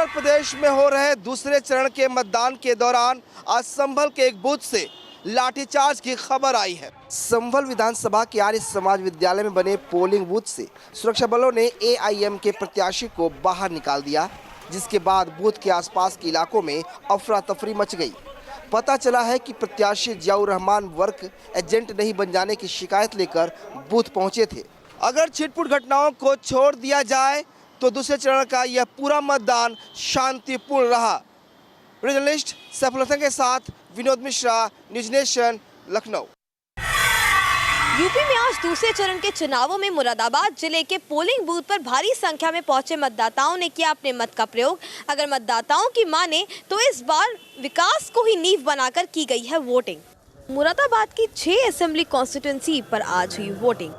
उत्तर प्रदेश में हो रहे दूसरे चरण के मतदान के दौरान आज संभल के एक बूथ से लाठीचार्ज की खबर आई है। संभल विधानसभा के आर्य समाज विद्यालय में बने पोलिंग बूथ से सुरक्षा बलों ने AIM के प्रत्याशी को बाहर निकाल दिया, जिसके बाद बूथ के आसपास के इलाकों में अफरा तफरी मच गई। पता चला है कि प्रत्याशी जियाउर रहमान वर्क एजेंट नहीं बन जाने की शिकायत लेकर बूथ पहुंचे थे। अगर छिटपुट घटनाओं को छोड़ दिया जाए तो दूसरे चरण का यह पूरा मतदान शांतिपूर्ण रहा। जर्नलिस्ट सैफुल हसन के साथ Vinod Mishra, news nation, Lucknow. UP में आज दूसरे चरण के चुनावों में मुरादाबाद जिले के पोलिंग बूथ पर भारी संख्या में पहुंचे मतदाताओं ने किया अपने मत का प्रयोग। अगर मतदाताओं की माने तो इस बार विकास को ही नींव बनाकर की गई है वोटिंग। मुरादाबाद की 6 असेंबली कॉन्स्टिट्यूंसी पर आज हुई वोटिंग।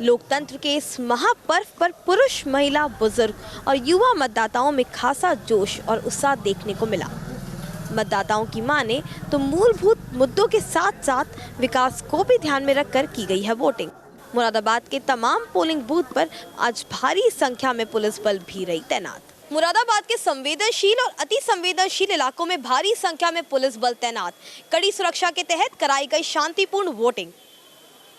लोकतंत्र के इस महापर्व पर पुरुष, महिला, बुजुर्ग और युवा मतदाताओं में खासा जोश और उत्साह देखने को मिला। मतदाताओं की माने तो मूलभूत मुद्दों के साथ साथ विकास को भी ध्यान में रखकर की गई है वोटिंग। मुरादाबाद के तमाम पोलिंग बूथ पर आज भारी संख्या में पुलिस बल भी रही तैनात। मुरादाबाद के संवेदनशील और अति संवेदनशील इलाकों में भारी संख्या में पुलिस बल तैनात। कड़ी सुरक्षा के तहत कराई गई शांतिपूर्ण वोटिंग।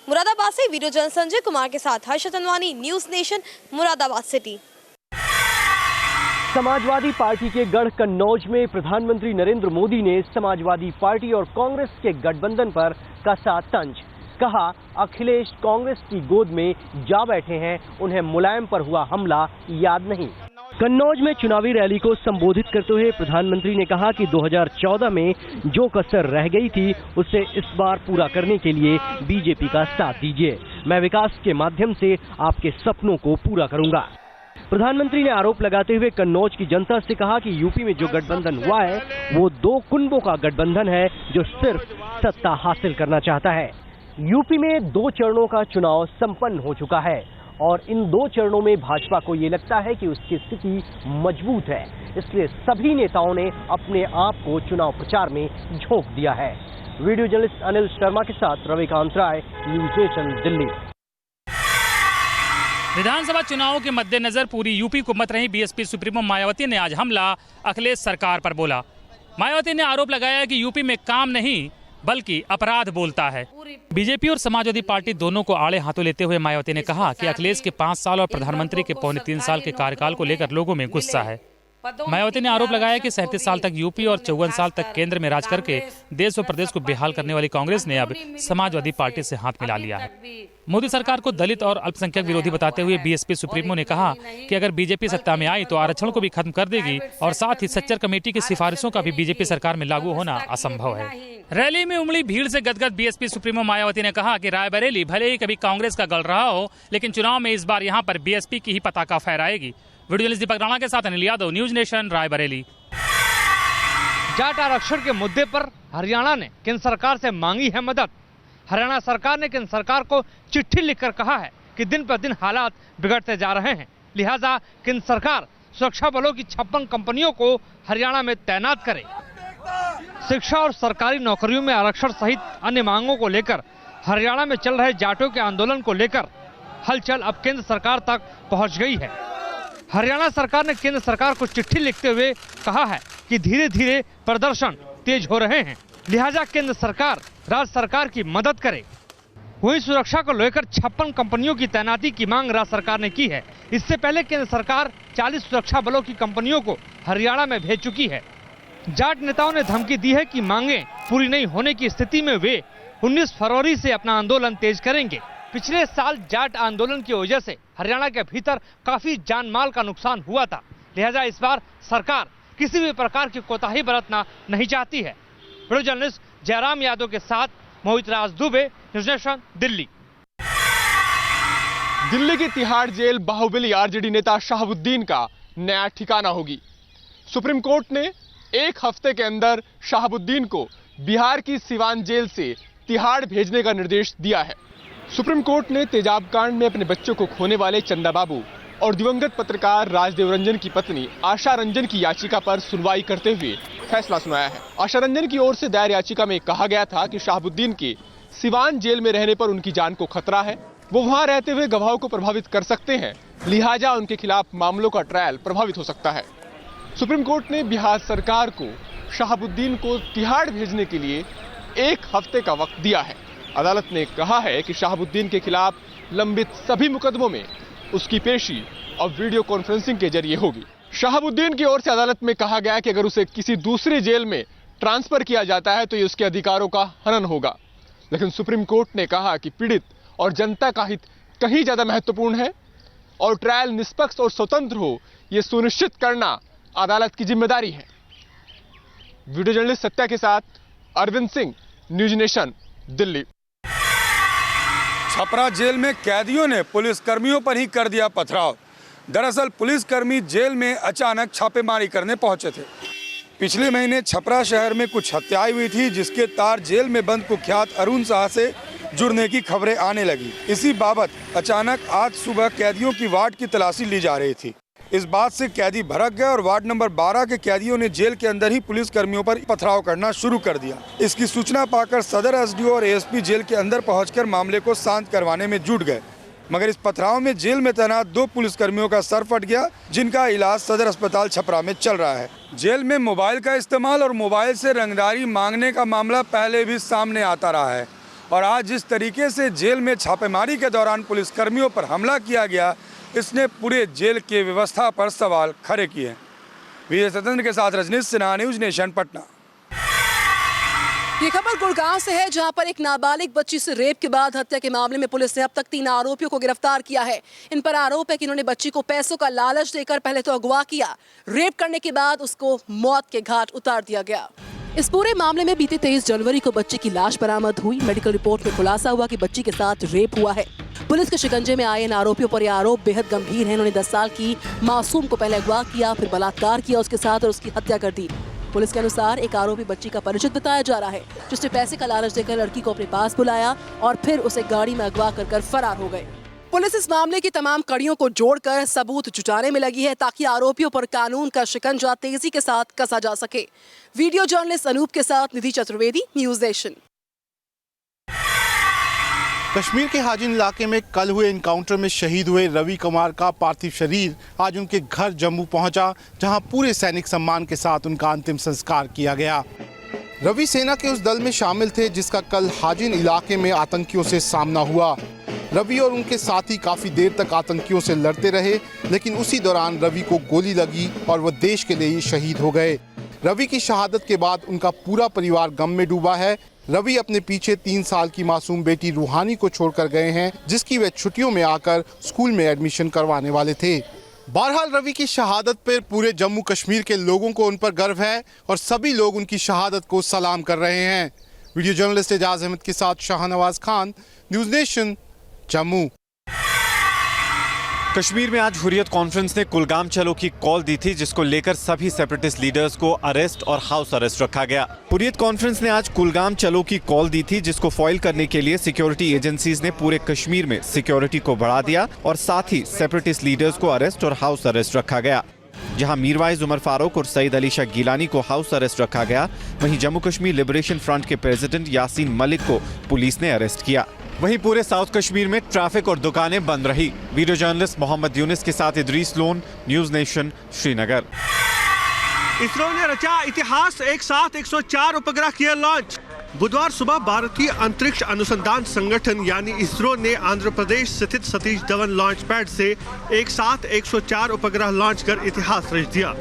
मुरादाबाद से वीडियो जर्नलिस्ट संजय कुमार के साथ Harsh Chandwani, News Nation, Moradabad city. Samajwadi party के गढ़ कन्नौज में प्रधानमंत्री नरेंद्र मोदी ने समाजवादी पार्टी और कांग्रेस के गठबंधन पर कसा तंज। कहा, अखिलेश कांग्रेस की गोद में जा बैठे हैं, उन्हें मुलायम पर हुआ हमला याद नहीं। कन्नौज में चुनावी रैली को संबोधित करते हुए प्रधानमंत्री ने कहा कि 2014 में जो कसर रह गई थी उसे इस बार पूरा करने के लिए बीजेपी का साथ दीजिए। मैं विकास के माध्यम से आपके सपनों को पूरा करूंगा। प्रधानमंत्री ने आरोप लगाते हुए कन्नौज की जनता से कहा कि यूपी में जो गठबंधन हुआ है वो 2 कुंबों का गठबंधन है जो सिर्फ सत्ता हासिल करना चाहता है। यूपी में 2 चरणों का चुनाव संपन्न हो चुका है और इन 2 चरणों में भाजपा को ये लगता है कि उसकी स्थिति मजबूत है, इसलिए सभी नेताओं ने अपने आप को चुनाव प्रचार में झोंक दिया है। वीडियो जर्नलिस्ट अनिल शर्मा के साथ रविकांत राय, न्यूज नेशन, दिल्ली। विधानसभा चुनावों के मद्देनजर पूरी यूपी को मत रही बीएसपी सुप्रीमो मायावती ने आज हमला अखिलेश सरकार पर बोला। मायावती ने आरोप लगाया कि यूपी में काम नहीं बल्कि अपराध बोलता है। बीजेपी और समाजवादी पार्टी दोनों को आड़े हाथों लेते हुए मायावती ने कहा कि अखिलेश के 5 साल और प्रधानमंत्री के 3.25 साल के कार्यकाल को लेकर लोगों में गुस्सा है। मायावती ने आरोप लगाया कि 37 साल तक यूपी और 54 साल तक केंद्र में राज करके देश व प्रदेश को बेहाल करने वाली कांग्रेस ने अब समाजवादी पार्टी से हाथ मिला लिया है। मोदी सरकार को दलित और अल्पसंख्यक विरोधी बताते हुए बीएसपी सुप्रीमो ने कहा कि अगर बीजेपी सत्ता में आई तो आरक्षण को भी खत्म कर देगी और साथ ही सच्चर कमेटी की सिफारिशों का भी बीजेपी सरकार में लागू होना असंभव है। रैली में उमड़ी भीड़ से गदगद बीएसपी सुप्रीमो मायावती ने कहा कि रायबरेली भले ही कभी कांग्रेस का गढ़ रहा हो, लेकिन चुनाव में इस बार यहाँ पर बीएसपी की ही पताका फहराएगी। वीडियो जर्नलिस्ट दीपक राणा के साथ अनिल यादव, न्यूज नेशन, रायबरेली। जाट आरक्षण के मुद्दे पर हरियाणा ने केंद्र सरकार से मांगी है मदद। हरियाणा सरकार ने केंद्र सरकार को चिट्ठी लिखकर कहा है कि दिन पर दिन हालात बिगड़ते जा रहे हैं, लिहाजा केंद्र सरकार सुरक्षा बलों की 56 कंपनियों को हरियाणा में तैनात करे। शिक्षा और सरकारी नौकरियों में आरक्षण सहित अन्य मांगों को लेकर हरियाणा में चल रहे जाटों के आंदोलन को लेकर हलचल अब केंद्र सरकार तक पहुंच गई है। हरियाणा सरकार ने केंद्र सरकार को चिट्ठी लिखते हुए कहा है कि धीरे धीरे प्रदर्शन तेज हो रहे हैं, लिहाजा केंद्र सरकार राज्य सरकार की मदद करे। वहीं सुरक्षा को लेकर 56 कंपनियों की तैनाती की मांग राज्य सरकार ने की है। इससे पहले केंद्र सरकार 40 सुरक्षा बलों की कंपनियों को हरियाणा में भेज चुकी है। जाट नेताओं ने धमकी दी है कि मांगे पूरी नहीं होने की स्थिति में वे 19 फरवरी से अपना आंदोलन तेज करेंगे। पिछले साल जाट आंदोलन की वजह से हरियाणा के भीतर काफी जान माल का नुकसान हुआ था, लिहाजा इस बार सरकार किसी भी प्रकार की कोताही बरतना नहीं चाहती है। वीडियो जर्नलिस्ट जयराम यादव के साथ मोहित राज दुबे, न्यूज नेशन, दिल्ली। दिल्ली की तिहाड़ जेल बाहुबली आरजेडी नेता शहाबुद्दीन का नया ठिकाना होगी। सुप्रीम कोर्ट ने 1 हफ्ते के अंदर शहाबुद्दीन को बिहार की सिवान जेल से तिहाड़ भेजने का निर्देश दिया है। सुप्रीम कोर्ट ने तेजाब कांड में अपने बच्चों को खोने वाले चंदा बाबू और दिवंगत पत्रकार राजदेव रंजन की पत्नी आशा रंजन की याचिका पर सुनवाई करते हुए फैसला सुनाया है। आशा रंजन की ओर से दायर याचिका में कहा गया था कि शहाबुद्दीन के सिवान जेल में रहने पर उनकी जान को खतरा है, वो वहां रहते हुए गवाहों को प्रभावित कर सकते हैं, लिहाजा उनके खिलाफ मामलों का ट्रायल प्रभावित हो सकता है। सुप्रीम कोर्ट ने बिहार सरकार को शहाबुद्दीन को तिहाड़ भेजने के लिए 1 हफ्ते का वक्त दिया है। अदालत ने कहा है कि शहाबुद्दीन के खिलाफ लंबित सभी मुकदमों में उसकी पेशी और वीडियो कॉन्फ्रेंसिंग के जरिए होगी। शहाबुद्दीन की ओर से अदालत में कहा गया कि अगर उसे किसी दूसरी जेल में ट्रांसफर किया जाता है तो ये उसके अधिकारों का हनन होगा। लेकिन सुप्रीम कोर्ट ने कहा कि पीड़ित और जनता का हित कहीं ज्यादा महत्वपूर्ण है और ट्रायल निष्पक्ष और स्वतंत्र हो यह सुनिश्चित करना अदालत की जिम्मेदारी है। वीडियो जर्नलिस्ट सत्या के साथ Arvind Singh, news nation, Delhi. Chhapra jail में कैदियों ने पुलिस कर्मियों पर ही कर दिया पथराव। दरअसल पुलिसकर्मी जेल में अचानक छापेमारी करने पहुंचे थे। पिछले महीने छपरा शहर में कुछ हत्याएं हुई थी, जिसके तार जेल में बंद कुख्यात अरुण शाह से जुड़ने की खबरें आने लगी। इसी बाबत अचानक आज सुबह कैदियों की वार्ड की तलाशी ली जा रही थी। इस बात से कैदी भड़क गए और वार्ड नंबर 12 के कैदियों ने जेल के अंदर ही पुलिस कर्मियों पर पथराव करना शुरू कर दिया। इसकी सूचना पाकर सदर एसडीओ और एएसपी जेल के अंदर पहुंचकर मामले को शांत करवाने में जुट गए, मगर इस पथराव में जेल में तैनात 2 पुलिसकर्मियों का सर फट गया, जिनका इलाज सदर अस्पताल छपरा में चल रहा है। जेल में मोबाइल का इस्तेमाल और मोबाइल से रंगदारी मांगने का मामला पहले भी सामने आता रहा है और आज जिस तरीके से जेल में छापेमारी के दौरान पुलिसकर्मियों पर हमला किया गया, इसने पूरे जेल के व्यवस्था पर सवाल खड़े किए। विजय सत्येंद्र के साथ रजनीश सिन्हा, न्यूज नेशन, पटना। ये खबर गुड़गांव से है, जहां पर एक नाबालिग बच्ची से रेप के बाद हत्या के मामले में पुलिस ने अब तक 3 आरोपियों को गिरफ्तार किया है। इन पर आरोप है कि इन्होंने बच्ची को पैसों का लालच देकर पहले तो अगवा किया, रेप करने के बाद उसको मौत के घाट उतार दिया गया। इस पूरे मामले में बीते 23 जनवरी को बच्चे की लाश बरामद हुई। मेडिकल रिपोर्ट में खुलासा हुआ कि बच्ची के साथ रेप हुआ है। पुलिस के शिकंजे में आए इन आरोपियों पर यह आरोप बेहद गंभीर है। इन्होंने 10 साल की मासूम को पहले अगवा किया, फिर बलात्कार किया उसके साथ और उसकी हत्या कर दी। पुलिस के अनुसार एक आरोपी बच्ची का परिचित बताया जा रहा है, जिसने पैसे का लालच देकर लड़की को अपने पास बुलाया और फिर उसे गाड़ी में अगवा कर फरार हो गए। पुलिस इस मामले की तमाम कड़ियों को जोड़कर सबूत जुटाने में लगी है, ताकि आरोपियों पर कानून का शिकंजा तेजी के साथ कसा जा सके। वीडियो जर्नलिस्ट अनूप के साथ निधि चतुर्वेदी, न्यूज नेशन। कश्मीर के हाजिन इलाके में कल हुए एनकाउंटर में शहीद हुए रवि कुमार का पार्थिव शरीर आज उनके घर जम्मू पहुंचा, जहां पूरे सैनिक सम्मान के साथ उनका अंतिम संस्कार किया गया। रवि सेना के उस दल में शामिल थे जिसका कल हाजिन इलाके में आतंकियों से सामना हुआ। रवि और उनके साथी काफी देर तक आतंकियों से लड़ते रहे, लेकिन उसी दौरान रवि को गोली लगी और वह देश के लिए शहीद हो गए। रवि की शहादत के बाद उनका पूरा परिवार गम में डूबा है। रवि अपने पीछे 3 साल की मासूम बेटी रूहानी को छोड़कर गए हैं, जिसकी वे छुट्टियों में आकर स्कूल में एडमिशन करवाने वाले थे। बहरहाल रवि की शहादत पर पूरे जम्मू कश्मीर के लोगों को उन पर गर्व है और सभी लोग उनकी शहादत को सलाम कर रहे हैं। वीडियो जर्नलिस्ट एजाज अहमद के साथ शाहनवाज खान, न्यूज नेशन, जम्मू। कश्मीर में आज हुर्रियत कॉन्फ्रेंस ने कुलगाम चलो की कॉल दी थी, जिसको लेकर सभी सेपरेटिस्ट लीडर्स को अरेस्ट और हाउस अरेस्ट रखा गया। हुर्रियत कॉन्फ्रेंस ने आज कुलगाम चलो की कॉल दी थी, जिसको फॉइल करने के लिए सिक्योरिटी एजेंसीज ने पूरे कश्मीर में सिक्योरिटी को बढ़ा दिया और साथ ही सेपरेटिस्ट लीडर्स को अरेस्ट और हाउस अरेस्ट रखा गया। जहां मीरवाइज उमर फारूक और सईद अली शाह गिलानी को हाउस अरेस्ट रखा गया, वहीं जम्मू कश्मीर लिबरेशन फ्रंट के प्रेसिडेंट यासीन मलिक को पुलिस ने अरेस्ट किया। वहीं पूरे साउथ कश्मीर में ट्रैफिक और दुकानें बंद रही। वीडियो जर्नलिस्ट मोहम्मद यूनिस के साथ Idris loan, news nation, Srinagar. ISRO ने रचा इतिहास, एक साथ 104 उपग्रह किए लॉन्च। बुधवार सुबह भारतीय अंतरिक्ष अनुसंधान संगठन यानी इसरो ने आंध्र प्रदेश स्थित सतीश धवन लॉन्च पैड से एक साथ 104 उपग्रह लॉन्च कर इतिहास रच दिया।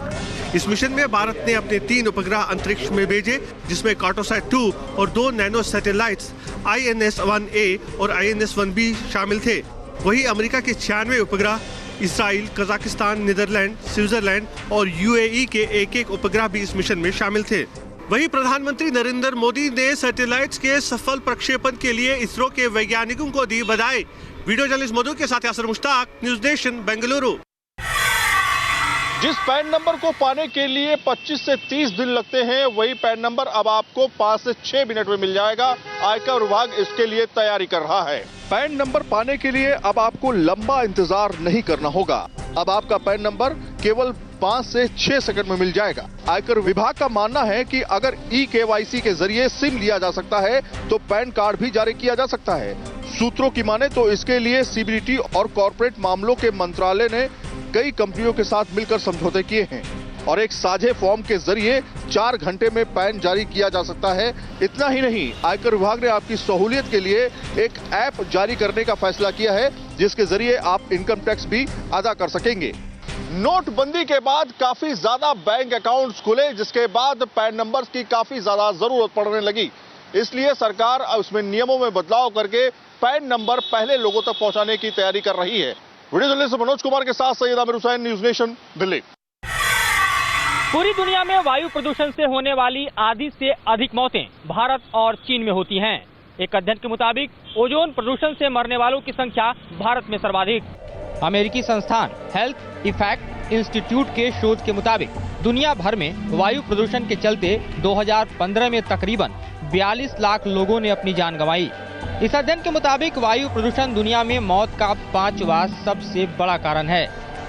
इस मिशन में भारत ने अपने 3 उपग्रह अंतरिक्ष में भेजे, जिसमें कार्टोसैट 2 और 2 नैनो सैटेलाइट्स INS-1A और INS-1B शामिल थे। वहीं अमेरिका के 96 उपग्रह, इसराइल, कजाकिस्तान, नीदरलैंड, स्विट्जरलैंड और UAE के एक उपग्रह भी इस मिशन में शामिल थे। वहीं प्रधानमंत्री नरेंद्र मोदी ने सैटेलाइट्स के सफल प्रक्षेपण के लिए इसरो के वैज्ञानिकों को दी बधाई। वीडियो जर्नलिस्ट मधु के साथ यासर मुश्ताक, न्यूज नेशन, बेंगलुरु। जिस पैन नंबर को पाने के लिए 25 से 30 दिन लगते हैं, वही पैन नंबर अब आपको 5 से 6 मिनट में मिल जाएगा। आयकर विभाग इसके लिए तैयारी कर रहा है। पैन नंबर पाने के लिए अब आपको लंबा इंतजार नहीं करना होगा। अब आपका पैन नंबर केवल 5 से 6 सेकंड में मिल जाएगा। आयकर विभाग का मानना है कि अगर eKYC के जरिए सिम लिया जा सकता है तो पैन कार्ड भी जारी किया जा सकता है। सूत्रों की माने तो इसके लिए CBDT और कॉर्पोरेट मामलों के मंत्रालय ने कई कंपनियों के साथ मिलकर समझौते किए हैं। और एक साझे फॉर्म के जरिए 4 घंटे में पैन जारी किया जा सकता है। इतना ही नहीं, आयकर विभाग ने आपकी सहूलियत के लिए एक ऐप जारी करने का फैसला किया है, जिसके जरिए आप इनकम टैक्स भी अदा कर सकेंगे। नोटबंदी के बाद काफी ज्यादा बैंक अकाउंट्स खुले, जिसके बाद पैन नंबर्स की काफी ज्यादा जरूरत पड़ने लगी। इसलिए सरकार उसमें नियमों में बदलाव करके पैन नंबर पहले लोगों तक पहुंचाने की तैयारी कर रही है। वीडियो जर्नलिस्ट मनोज कुमार के साथ सैयद आमिर हुसैन, न्यूज नेशन, दिल्ली। पूरी दुनिया में वायु प्रदूषण से होने वाली आधी से अधिक मौतें भारत और चीन में होती हैं। एक अध्ययन के मुताबिक ओजोन प्रदूषण से मरने वालों की संख्या भारत में सर्वाधिक। अमेरिकी संस्थान हेल्थ इफेक्ट इंस्टीट्यूट के शोध के मुताबिक दुनिया भर में वायु प्रदूषण के चलते 2015 में तकरीबन 42 लाख लोगों ने अपनी जान गंवाई। इस अध्ययन के मुताबिक वायु प्रदूषण दुनिया में मौत का 5वां सबसे बड़ा कारण है।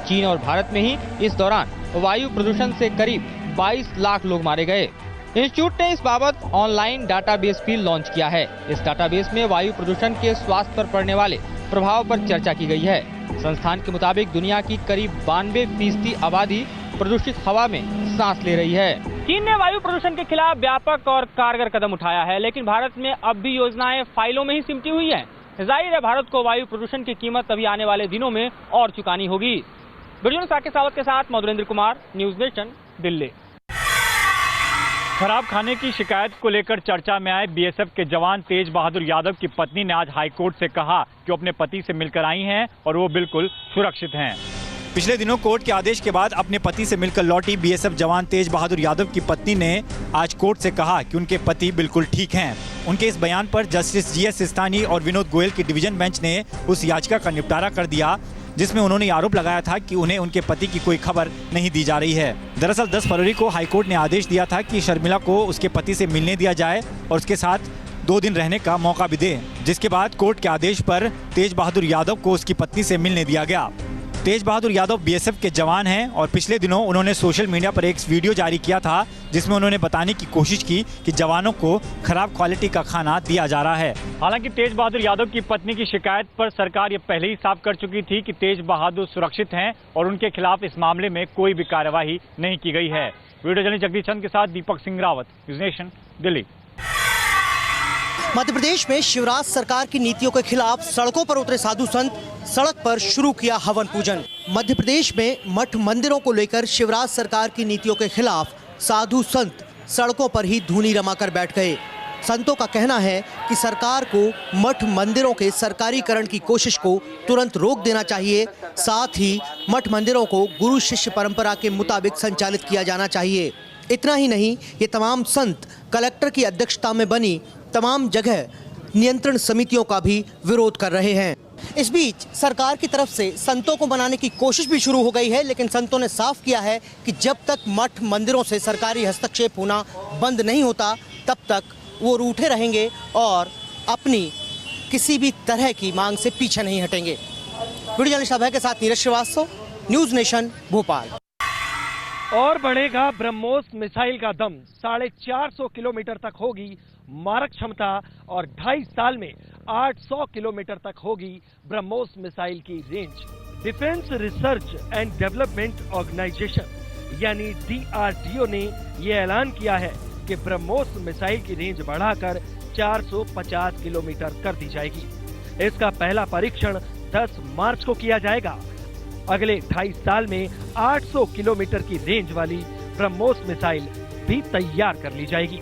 चीन और भारत में ही इस दौरान वायु प्रदूषण से करीब 22 लाख लोग मारे गए। इंस्टीट्यूट ने इस बाबत ऑनलाइन डाटाबेस भी लॉन्च किया है। इस डाटाबेस में वायु प्रदूषण के स्वास्थ्य पर पड़ने वाले प्रभाव पर चर्चा की गई है। संस्थान के मुताबिक दुनिया की करीब 92% आबादी प्रदूषित हवा में सांस ले रही है। चीन ने वायु प्रदूषण के खिलाफ व्यापक और कारगर कदम उठाया है, लेकिन भारत में अब भी योजनाएं फाइलों में ही सिमटी हुई है। जाहिर है भारत को वायु प्रदूषण की कीमत अभी आने वाले दिनों में और चुकानी होगी। वीडियो में साकेत सावत के साथ मधुरेंद्र कुमार, न्यूज नेशन, दिल्ली। शराब खाने की शिकायत को लेकर चर्चा में आए बीएसएफ के जवान तेज बहादुर यादव की पत्नी ने आज हाईकोर्ट से कहा कि वो अपने पति से मिलकर आई हैं और वो बिल्कुल सुरक्षित हैं। पिछले दिनों कोर्ट के आदेश के बाद अपने पति से मिलकर लौटी बीएसएफ जवान तेज बहादुर यादव की पत्नी ने आज कोर्ट से कहा कि उनके पति बिल्कुल ठीक हैं। उनके इस बयान पर जस्टिस जीएस सिस्तानी और विनोद गोयल की डिवीजन बेंच ने उस याचिका का निपटारा कर दिया, जिसमें उन्होंने आरोप लगाया था कि उन्हें उनके पति की कोई खबर नहीं दी जा रही है। दरअसल 10 फरवरी को हाईकोर्ट ने आदेश दिया था कि शर्मिला को उसके पति से मिलने दिया जाए और उसके साथ 2 दिन रहने का मौका भी दे, जिसके बाद कोर्ट के आदेश पर तेज बहादुर यादव को उसकी पत्नी से मिलने दिया गया। तेज बहादुर यादव बीएसएफ के जवान हैं और पिछले दिनों उन्होंने सोशल मीडिया पर एक वीडियो जारी किया था, जिसमें उन्होंने बताने की कोशिश की कि जवानों को खराब क्वालिटी का खाना दिया जा रहा है। हालांकि तेज बहादुर यादव की पत्नी की शिकायत पर सरकार ये पहले ही साफ कर चुकी थी कि तेज बहादुर सुरक्षित हैं और उनके खिलाफ इस मामले में कोई भी कार्यवाही नहीं की गई है। वीडियो जर्नलिस्ट जगदीश चंद के साथ दीपक सिंह रावत, न्यूज नेशन, दिल्ली। मध्य प्रदेश में शिवराज सरकार की नीतियों के खिलाफ सड़कों पर उतरे साधु संत, सड़क पर शुरू किया हवन पूजन। मध्य प्रदेश में मठ मंदिरों को लेकर शिवराज सरकार की नीतियों के खिलाफ साधु संत सड़कों पर ही धूनी रमाकर बैठ गए। संतों का कहना है कि सरकार को मठ मंदिरों के सरकारीकरण की कोशिश को तुरंत रोक देना चाहिए, साथ ही मठ मंदिरों को गुरु शिष्य परंपरा के मुताबिक संचालित किया जाना चाहिए। इतना ही नहीं, ये तमाम संत कलेक्टर की अध्यक्षता में बनी तमाम जगह नियंत्रण समितियों का भी विरोध कर रहे हैं। इस बीच सरकार की तरफ से संतों को मनाने की कोशिश भी शुरू हो गई है, लेकिन संतों ने साफ किया है कि जब तक मठ मंदिरों से सरकारी हस्तक्षेप होना बंद नहीं होता, तब तक वो रूठे रहेंगे और अपनी किसी भी तरह की मांग से पीछे नहीं हटेंगे। वीडियो जर्नलिस्ट अभय के साथ नीरज श्रीवास्तव, न्यूज नेशन, भोपाल। और बढ़ेगा ब्रह्मोस मिसाइल का दम, 450 किलोमीटर तक होगी मारक क्षमता और 2.5 साल में 800 किलोमीटर तक होगी ब्रह्मोस मिसाइल की range. Defence research and development organisation यानी DRDO ने ये ऐलान किया है कि ब्रह्मोस मिसाइल की रेंज बढ़ाकर 450 किलोमीटर कर दी जाएगी। इसका पहला परीक्षण 10 मार्च को किया जाएगा। अगले 2.5 साल में 800 किलोमीटर की रेंज वाली ब्रह्मोस मिसाइल भी तैयार कर ली जाएगी।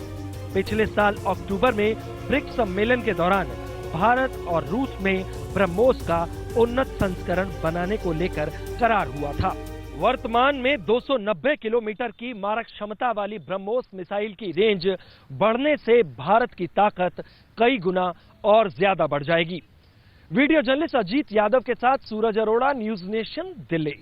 पिछले साल अक्टूबर में ब्रिक्स सम्मेलन के दौरान भारत और रूस में ब्रह्मोस का उन्नत संस्करण बनाने को लेकर करार हुआ था। वर्तमान में 290 किलोमीटर की मारक क्षमता वाली ब्रह्मोस मिसाइल की रेंज बढ़ने से भारत की ताकत कई गुना और ज्यादा बढ़ जाएगी। वीडियो जर्नलिस्ट अजीत यादव के साथ सूरज अरोड़ा, न्यूज नेशन, दिल्ली।